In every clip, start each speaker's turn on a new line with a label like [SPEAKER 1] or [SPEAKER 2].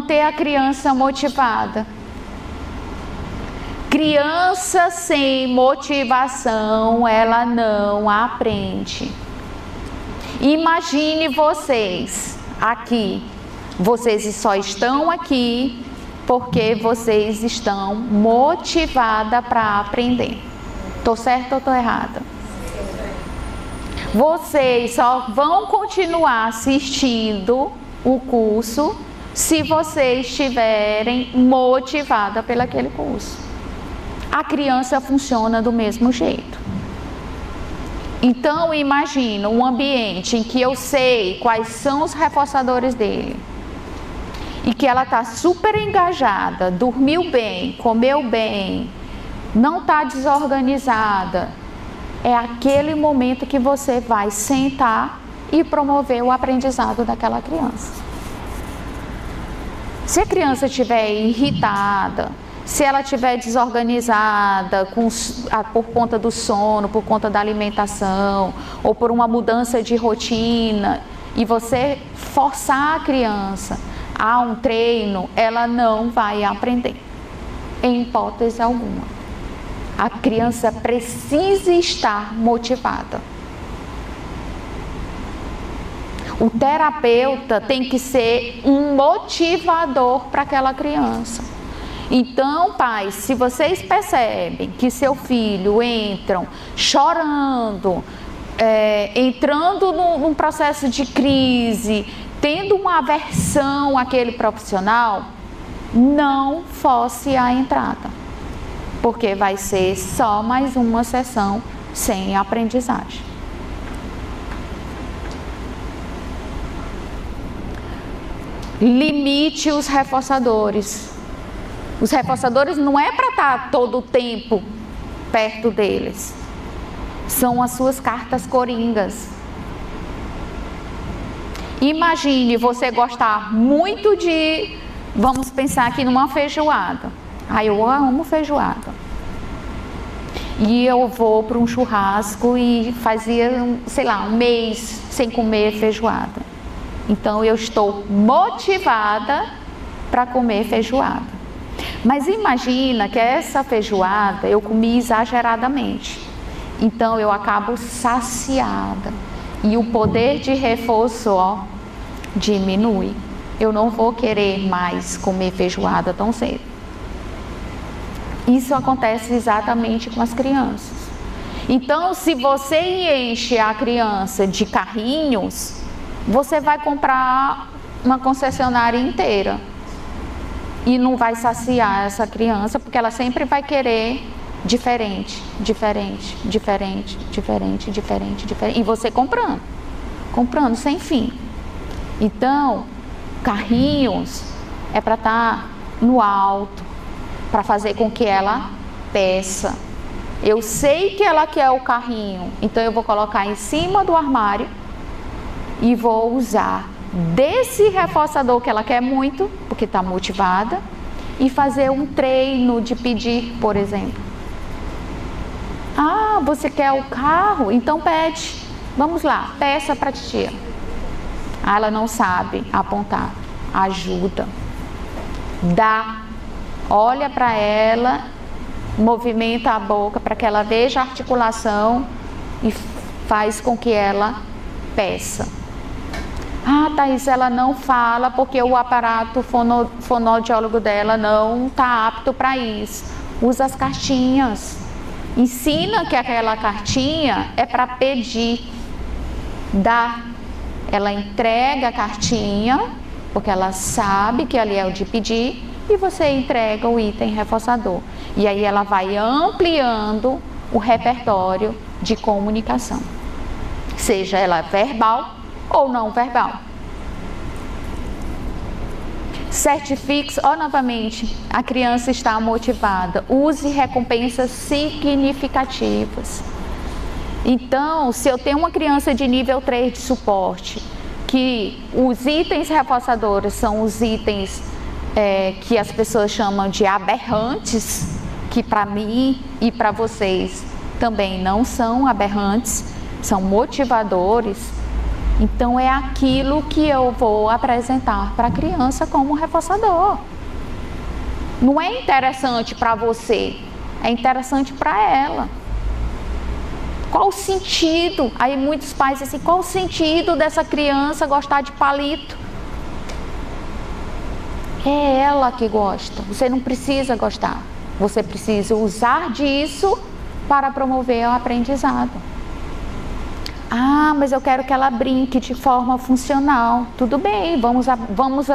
[SPEAKER 1] manter a criança motivada. Criança sem motivação, ela não aprende. Imagine vocês aqui. Vocês só estão aqui porque vocês estão motivadas para aprender. Estou certa ou estou errada? Vocês só vão continuar assistindo o curso se vocês estiverem motivadas pelo aquele curso. A criança funciona do mesmo jeito. Então, imagina um ambiente em que eu sei quais são os reforçadores dele e que ela está super engajada, dormiu bem, comeu bem, não está desorganizada. É aquele momento que você vai sentar e promover o aprendizado daquela criança. Se a criança estiver irritada, se ela estiver desorganizada por conta do sono, por conta da alimentação, ou por uma mudança de rotina, e você forçar a criança a um treino, ela não vai aprender, em hipótese alguma. A criança precisa estar motivada. O terapeuta tem que ser um motivador para aquela criança. Então, pais, se vocês percebem que seu filho entra chorando, entrando num processo de crise, tendo uma aversão àquele profissional, não force a entrada, porque vai ser só mais uma sessão sem aprendizagem. Limite os reforçadores. Os reforçadores não é para estar todo o tempo perto deles. São as suas cartas coringas. Imagine você gostar muito de, vamos pensar aqui numa feijoada. Eu amo feijoada. E eu vou para um churrasco e fazia, um mês sem comer feijoada. Então eu estou motivada para comer feijoada. Mas imagina que essa feijoada eu comi exageradamente. Então eu acabo saciada. E o poder de reforço, diminui. Eu não vou querer mais comer feijoada tão cedo. Isso acontece exatamente com as crianças. Então, se você enche a criança de carrinhos, você vai comprar uma concessionária inteira. E não vai saciar essa criança, porque ela sempre vai querer diferente. E você comprando sem fim. Então, carrinhos é para estar no alto, para fazer com que ela peça. Eu sei que ela quer o carrinho, então eu vou colocar em cima do armário e vou usar desse reforçador que ela quer muito, porque está motivada, e fazer um treino de pedir, por exemplo. Você quer o carro? Então pede. Vamos lá, peça para a titia. Ela não sabe apontar. Ajuda. Dá. Olha para ela, movimenta a boca para que ela veja a articulação e faz com que ela peça. Thaís, ela não fala porque o aparato fonoaudiólogo dela não está apto para isso. Usa as cartinhas. Ensina que aquela cartinha é para pedir. Dá. Ela entrega a cartinha, porque ela sabe que ali é o de pedir, e você entrega o item reforçador. E aí ela vai ampliando o repertório de comunicação. Seja ela verbal ou não verbal. Certifique, novamente, a criança está motivada. Use recompensas significativas. Então, se eu tenho uma criança de nível 3 de suporte, que os itens reforçadores são os itens que as pessoas chamam de aberrantes, que para mim e para vocês também não são aberrantes, são motivadores. Então é aquilo que eu vou apresentar para a criança como reforçador. Não é interessante para você, é interessante para ela. Qual o sentido? Aí muitos pais dizem assim, qual o sentido dessa criança gostar de palito? É ela que gosta, você não precisa gostar. Você precisa usar disso para promover o aprendizado. Ah, mas eu quero que ela brinque de forma funcional. Tudo bem, vamos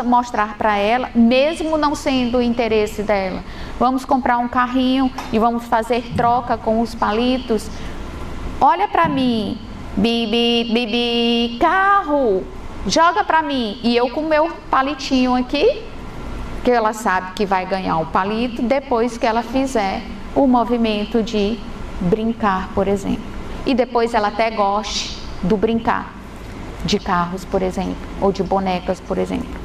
[SPEAKER 1] mostrar para ela, mesmo não sendo o interesse dela. Vamos comprar um carrinho e vamos fazer troca com os palitos. Olha para mim, bibi, bibi, carro, joga para mim. E eu com o meu palitinho aqui, que ela sabe que vai ganhar o palito depois que ela fizer o movimento de brincar, por exemplo. E depois ela até goste do brincar, de carros, por exemplo, ou de bonecas, por exemplo.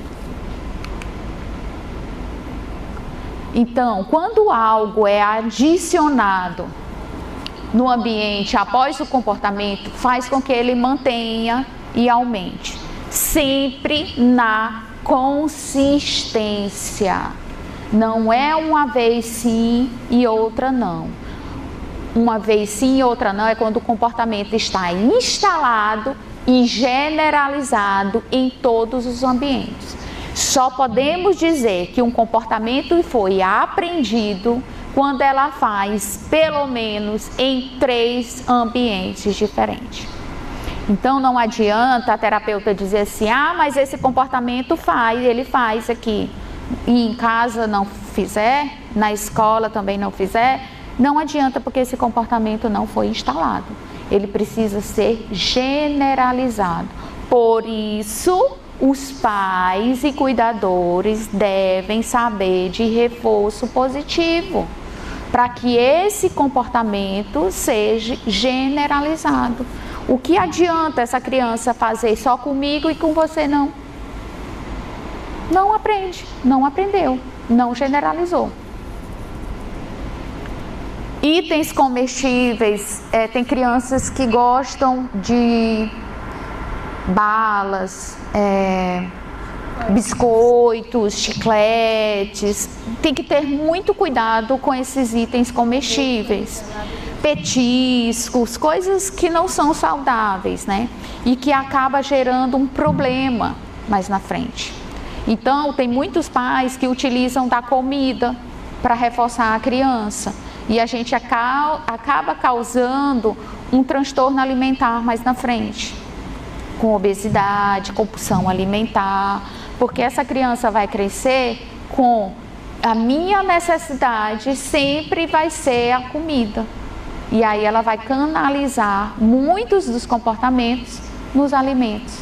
[SPEAKER 1] Então, quando algo é adicionado no ambiente após o comportamento, faz com que ele mantenha e aumente, sempre na consistência. Não é uma vez sim e outra não. Uma vez sim e outra não é quando o comportamento está instalado e generalizado em todos os ambientes. Só podemos dizer que um comportamento foi aprendido quando ela faz pelo menos em 3 ambientes diferentes. Então não adianta a terapeuta dizer assim, ah, mas esse comportamento ele faz aqui, e em casa não fizer, na escola também não fizer, não adianta porque esse comportamento não foi instalado. Ele precisa ser generalizado. Por isso, os pais e cuidadores devem saber de reforço positivo, para que esse comportamento seja generalizado. O que adianta essa criança fazer só comigo e com você não? Não aprende, não aprendeu, não generalizou. Itens comestíveis, tem crianças que gostam de balas, biscoitos, chicletes. Tem que ter muito cuidado com esses itens comestíveis. Petiscos, coisas que não são saudáveis, né? E que acaba gerando um problema mais na frente. Então, tem muitos pais que utilizam da comida para reforçar a criança. E a gente acaba causando um transtorno alimentar mais na frente, com obesidade, compulsão alimentar, porque essa criança vai crescer com a minha necessidade sempre vai ser a comida. E aí ela vai canalizar muitos dos comportamentos nos alimentos.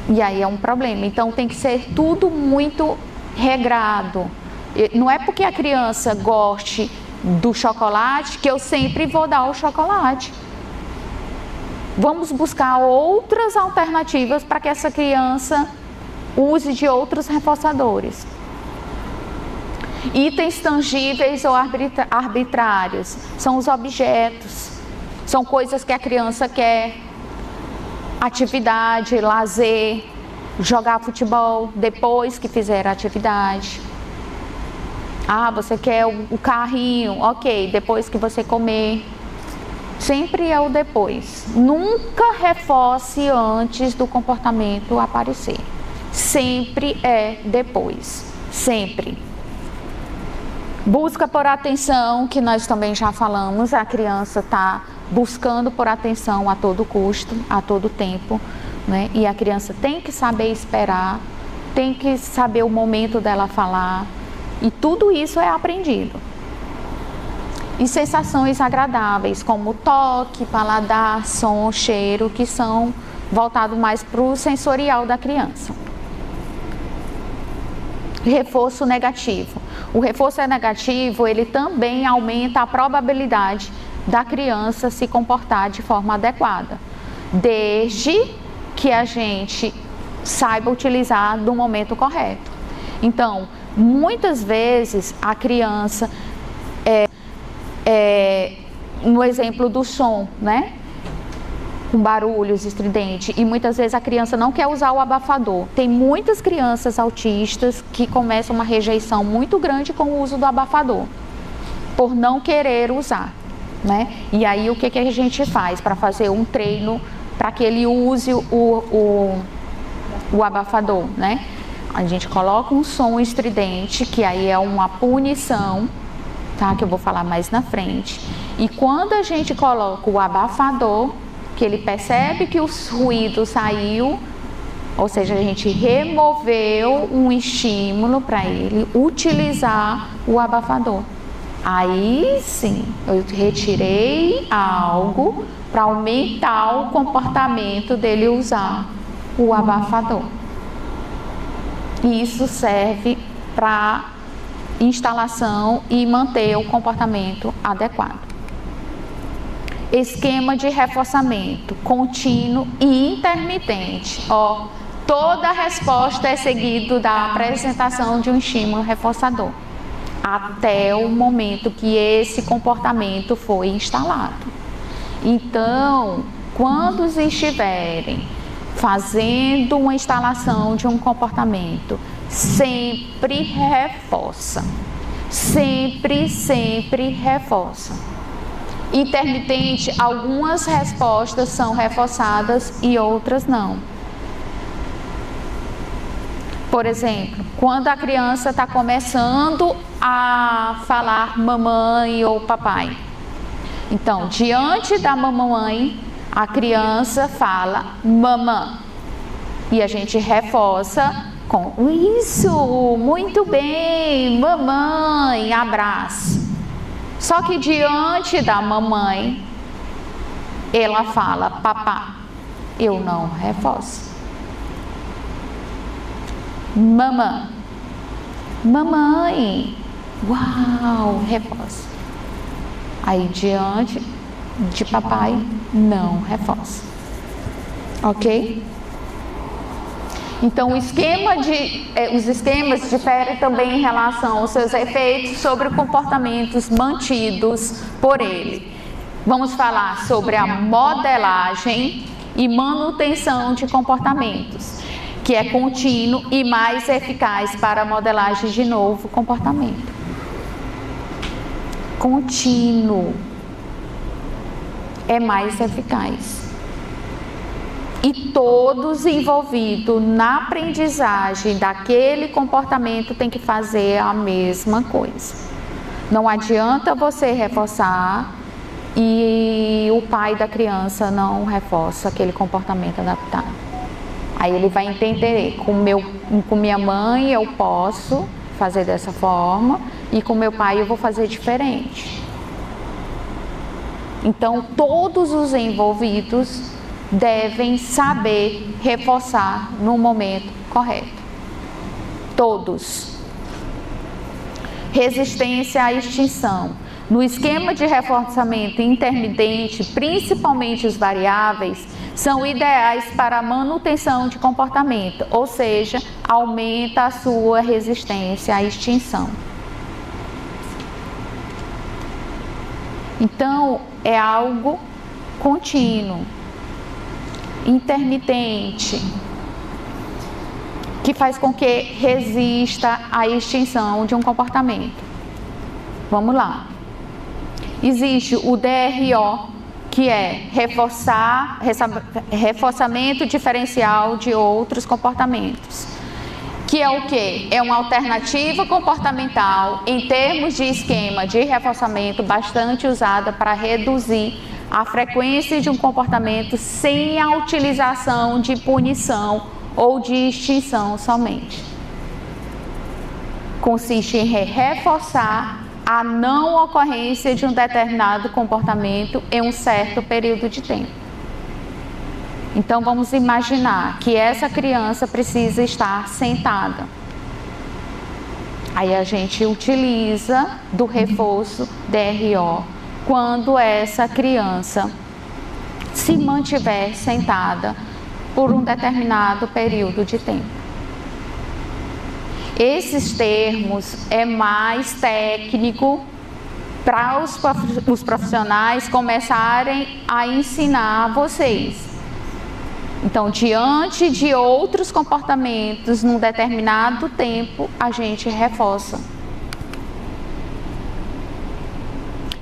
[SPEAKER 1] E aí é um problema. Então tem que ser tudo muito regrado. Não é porque a criança goste do chocolate que eu sempre vou dar o chocolate. Vamos buscar outras alternativas para que essa criança use de outros reforçadores. Itens tangíveis ou arbitrários são os objetos, são coisas que a criança quer, atividade, lazer, jogar futebol depois que fizer a atividade. Ah, você quer o carrinho, ok, depois que você comer. Sempre é o depois. Nunca reforce antes do comportamento aparecer. Sempre é depois. Sempre. Busca por atenção, que nós também já falamos, a criança está buscando por atenção a todo custo, a todo tempo, né? E a criança tem que saber esperar, tem que saber o momento dela falar, e tudo isso é aprendido. E sensações agradáveis, como toque, paladar, som, cheiro, que são voltados mais para o sensorial da criança. Reforço negativo. O reforço negativo, ele também aumenta a probabilidade da criança se comportar de forma adequada, desde que a gente saiba utilizar no momento correto. Então, muitas vezes a criança, no exemplo do som, né? com barulhos estridentes, e muitas vezes a criança não quer usar o abafador. Tem muitas crianças autistas que começam uma rejeição muito grande com o uso do abafador, por não querer usar, né? E aí o que a gente faz para fazer um treino para que ele use o abafador, né? A gente coloca um som estridente, que aí é uma punição, tá? Que eu vou falar mais na frente. E quando a gente coloca o abafador, que ele percebe que o ruído saiu, ou seja, a gente removeu um estímulo para ele utilizar o abafador. Aí sim, eu retirei algo para aumentar o comportamento dele usar o abafador. Isso serve para instalação e manter o comportamento adequado. Esquema de reforçamento contínuo e intermitente. Ó, toda resposta é seguido da apresentação de um estímulo reforçador, até o momento que esse comportamento foi instalado. Então, quando estiverem fazendo uma instalação de um comportamento, sempre reforça. Sempre reforça. Intermitente, algumas respostas são reforçadas e outras não. Por exemplo, quando a criança está começando a falar mamãe ou papai. Então, diante da mamãe, a criança fala mamã. E a gente reforça com isso, muito bem, mamãe, abraço. Só que diante da mamãe, ela fala papá. Eu não reforço. Mamã. Mamãe. Uau, reforço. Aí diante de papai, não reforça. Ok? Então, os esquemas diferem também em relação aos seus efeitos sobre comportamentos mantidos por ele. Vamos falar sobre a modelagem e manutenção de comportamentos, que é contínuo e mais eficaz para a modelagem de novo comportamento. Contínuo é mais eficaz. E todos envolvidos na aprendizagem daquele comportamento tem que fazer a mesma coisa. Não adianta você reforçar e o pai da criança não reforça aquele comportamento adaptado. Aí ele vai entender, com minha mãe eu posso fazer dessa forma e com meu pai eu vou fazer diferente. Então todos os envolvidos devem saber reforçar no momento correto. Todos. Resistência à extinção. No esquema de reforçamento intermitente, principalmente os variáveis, são ideais para a manutenção de comportamento, ou seja, aumenta a sua resistência à extinção. Então, é algo contínuo, intermitente, que faz com que resista à extinção de um comportamento. Vamos lá. Existe o DRO, que é reforçamento diferencial de outros comportamentos. Que é o quê? É uma alternativa comportamental em termos de esquema de reforçamento bastante usada para reduzir a frequência de um comportamento sem a utilização de punição ou de extinção somente. Consiste em reforçar a não ocorrência de um determinado comportamento em um certo período de tempo. Então vamos imaginar que essa criança precisa estar sentada. Aí a gente utiliza do reforço DRO quando essa criança se mantiver sentada por um determinado período de tempo. Esses termos é mais técnico para os profissionais começarem a ensinar vocês. Então, diante de outros comportamentos, num determinado tempo, a gente reforça.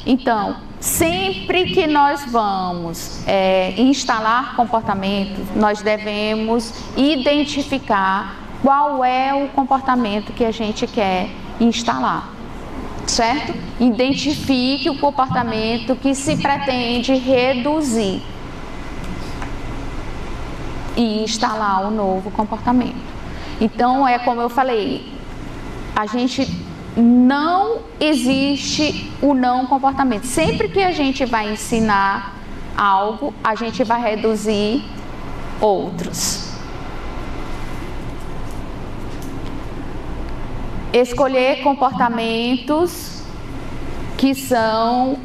[SPEAKER 1] Então, sempre que nós vamos instalar comportamentos, nós devemos identificar qual é o comportamento que a gente quer instalar, certo? Identifique o comportamento que se pretende reduzir e instalar um novo comportamento. Então, é como eu falei, não existe o não comportamento. Sempre que a gente vai ensinar algo, a gente vai reduzir outros. Escolher comportamentos que são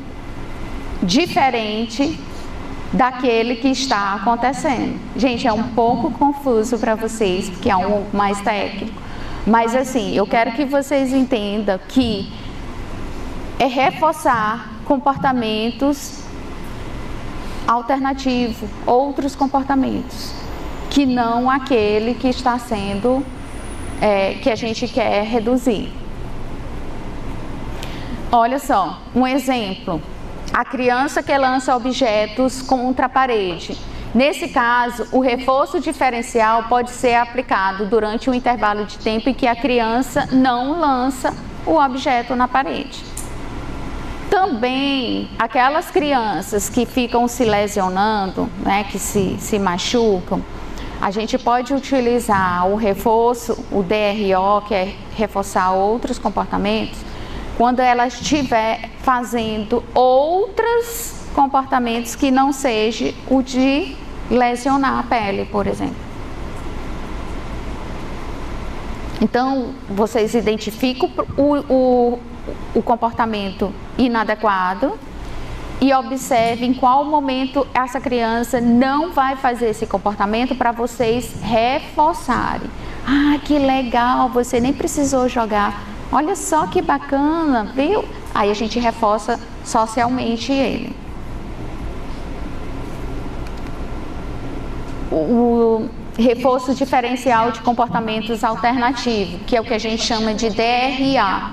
[SPEAKER 1] diferentes daquele que está acontecendo. Gente, é um pouco confuso para vocês, porque é um mais técnico. Mas assim, eu quero que vocês entendam que é reforçar comportamentos alternativos, outros comportamentos, que não aquele que está sendo, que a gente quer reduzir. Olha só, um exemplo. A criança que lança objetos contra a parede. Nesse caso, o reforço diferencial pode ser aplicado durante um intervalo de tempo em que a criança não lança o objeto na parede. Também, aquelas crianças que ficam se lesionando, né, que se machucam, a gente pode utilizar o reforço, o DRO, que é reforçar outros comportamentos, quando ela estiver fazendo outros comportamentos que não seja o de lesionar a pele, por exemplo. Então, vocês identificam o comportamento inadequado e observem em qual momento essa criança não vai fazer esse comportamento para vocês reforçarem. Ah, que legal, você nem precisou jogar. Olha só que bacana, viu? Aí a gente reforça socialmente ele. O reforço diferencial de comportamentos alternativos, que é o que a gente chama de DRA.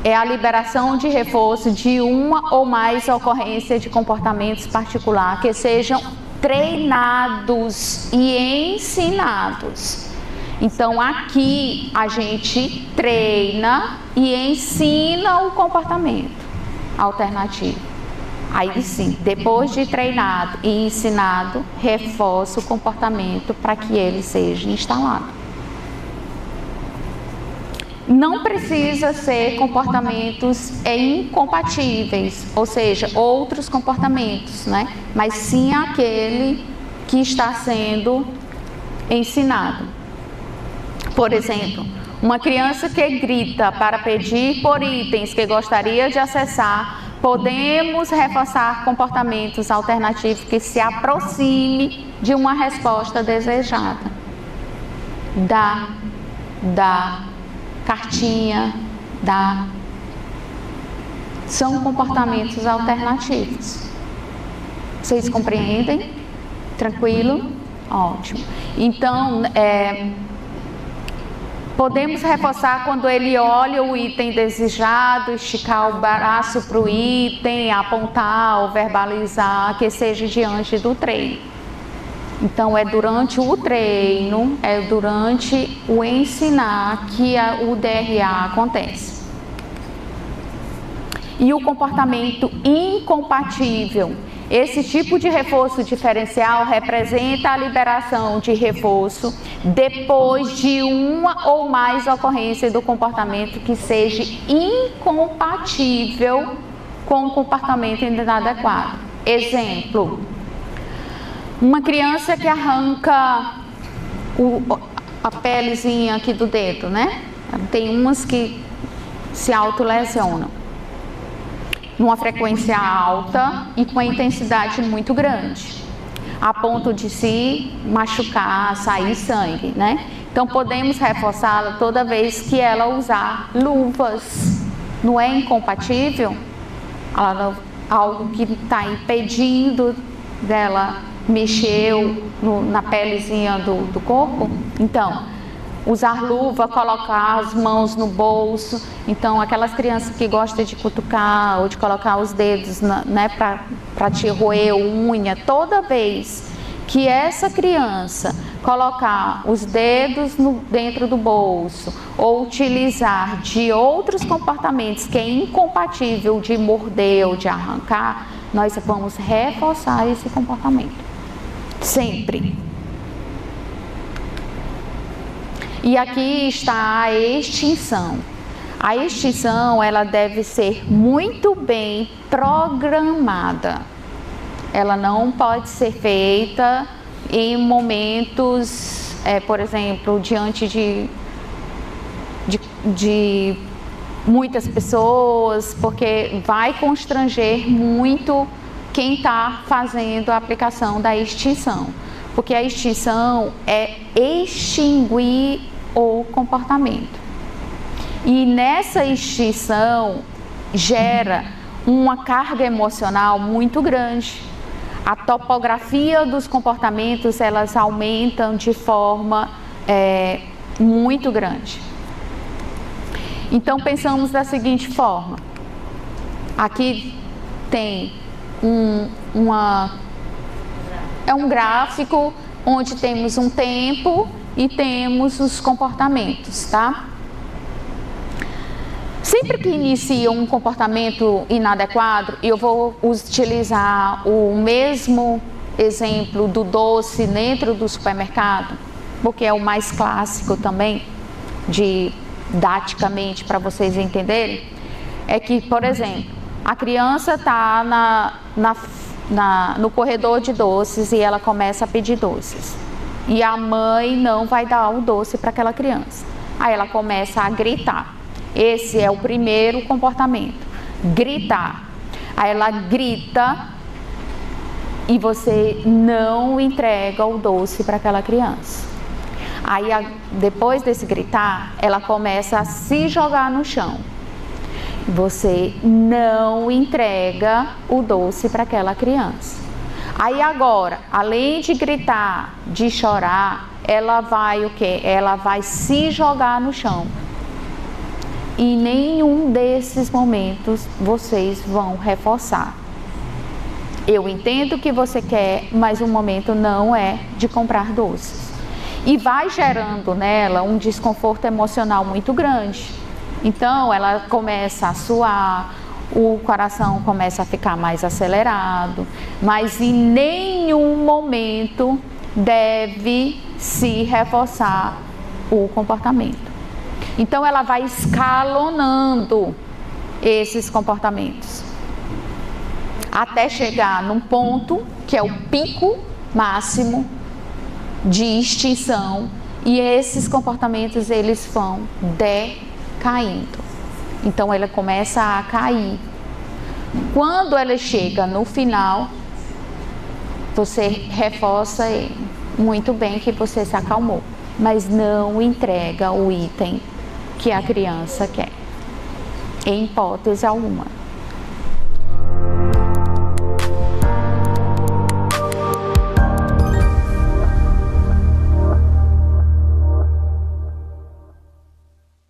[SPEAKER 1] É a liberação de reforço de uma ou mais ocorrências de comportamentos particulares que sejam treinados e ensinados. Então, aqui a gente treina e ensina o comportamento alternativo. Aí sim, depois de treinado e ensinado, reforça o comportamento para que ele seja instalado. Não precisa ser comportamentos incompatíveis, ou seja, outros comportamentos, né? Mas sim aquele que está sendo ensinado. Por exemplo, uma criança que grita para pedir por itens que gostaria de acessar, podemos reforçar comportamentos alternativos que se aproxime de uma resposta desejada. Dá, cartinha, dá. São comportamentos alternativos. Vocês compreendem? Tranquilo? Ótimo. Então, podemos reforçar quando ele olha o item desejado, esticar o braço para o item, apontar ou verbalizar, que seja diante do treino. Então, é durante o treino, é durante o ensinar que o DRA acontece. E o comportamento incompatível. Esse tipo de reforço diferencial representa a liberação de reforço depois de uma ou mais ocorrências do comportamento que seja incompatível com o comportamento inadequado. Exemplo, uma criança que arranca a pelezinha aqui do dedo, né? Tem umas que se autolesionam numa frequência alta e com a intensidade muito grande, a ponto de se machucar, sair sangue, né? Então podemos reforçá-la toda vez que ela usar luvas não é incompatível, algo que está impedindo dela mexer na pelezinha do corpo. Então, usar luva, colocar as mãos no bolso. Então, aquelas crianças que gostam de cutucar ou de colocar os dedos, né, para te roer unha, toda vez que essa criança colocar os dedos dentro do bolso ou utilizar de outros comportamentos que é incompatível de morder ou de arrancar, nós vamos reforçar esse comportamento. Sempre. E aqui está a extinção. A extinção, ela deve ser muito bem programada. Ela não pode ser feita em momentos, por exemplo, diante de muitas pessoas, porque vai constranger muito quem está fazendo a aplicação da extinção. Porque a extinção é extinguir o comportamento. E nessa extinção gera uma carga emocional muito grande. A topografia dos comportamentos, elas aumentam de forma muito grande. Então, pensamos da seguinte forma. Aqui tem um gráfico onde temos um tempo e temos os comportamentos, tá? Sempre que inicia um comportamento inadequado, eu vou utilizar o mesmo exemplo do doce dentro do supermercado, porque é o mais clássico também, didaticamente, para vocês entenderem. É que, por exemplo, a criança está no corredor de doces e ela começa a pedir doces. E a mãe não vai dar o doce para aquela criança. Aí ela começa a gritar. Esse é o primeiro comportamento, gritar. Aí ela grita e você não entrega o doce para aquela criança. Aí depois desse gritar, ela começa a se jogar no chão. Você não entrega o doce para aquela criança. Aí agora, além de gritar, de chorar, ela vai o quê? Ela vai se jogar no chão. E nenhum desses momentos vocês vão reforçar. Eu entendo que você quer, mas o momento não é de comprar doces. E vai gerando nela um desconforto emocional muito grande. Então ela começa a suar, o coração começa a ficar mais acelerado, mas em nenhum momento deve se reforçar o comportamento. Então ela vai escalonando esses comportamentos até chegar num ponto que é o pico máximo de extinção, e esses comportamentos eles vão decaindo. Então ela começa a cair. Quando ela chega no final, você reforça ele. Muito bem que você se acalmou, mas não entrega o item que a criança quer, em hipótese alguma.